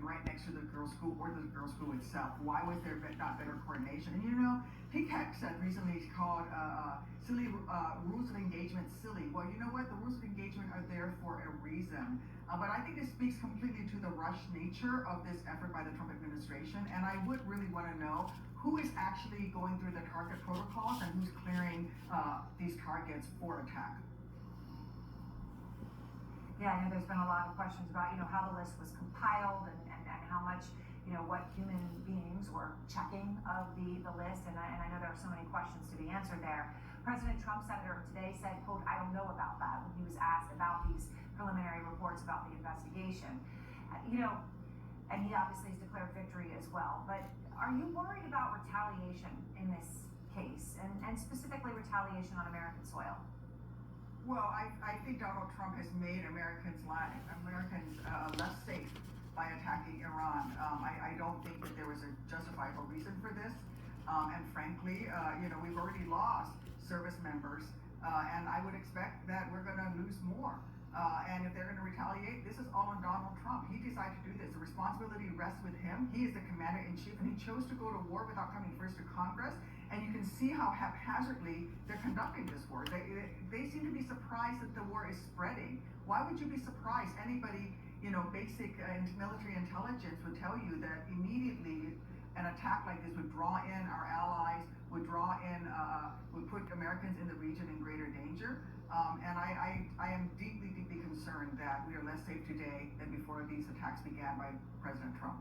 right next to the girls' school or the girls' school itself? Why was there not better coordination? And Pink said recently he's called silly rules of engagement silly. Well, you know what? The rules of engagement are there for a reason. But I think this speaks completely to the rushed nature of this effort by the Trump administration. And I would really want to know who is actually going through the target protocols and who's clearing these targets for attack. Yeah, I know there's been a lot of questions about, how the list was compiled and how much, what human beings were checking of the list. And I know there are so many questions to be answered there. President Trump, Senator, today said, quote, "I don't know about that," when he was asked about these preliminary reports about the investigation. And he obviously has declared victory as well. But are you worried about retaliation in this case and specifically retaliation on American soil? Well, I think Donald Trump has made Americans less safe by attacking Iran. I don't think that there was a justifiable reason for this. And frankly, we've already lost service members, and I would expect that we're going to lose more. And if they're going to retaliate, this is all on Donald Trump. He decided to do this. The responsibility rests with him. He is the commander-in-chief, and he chose to go to war without coming first to Congress. And you can see how haphazardly they're conducting this war. They seem to be surprised that the war is spreading. Why would you be surprised? Anybody, basic military intelligence would tell you that immediately an attack like this would draw in our allies, would put Americans in the region in greater danger. And I am deeply, deeply concerned that we are less safe today than before these attacks began by President Trump.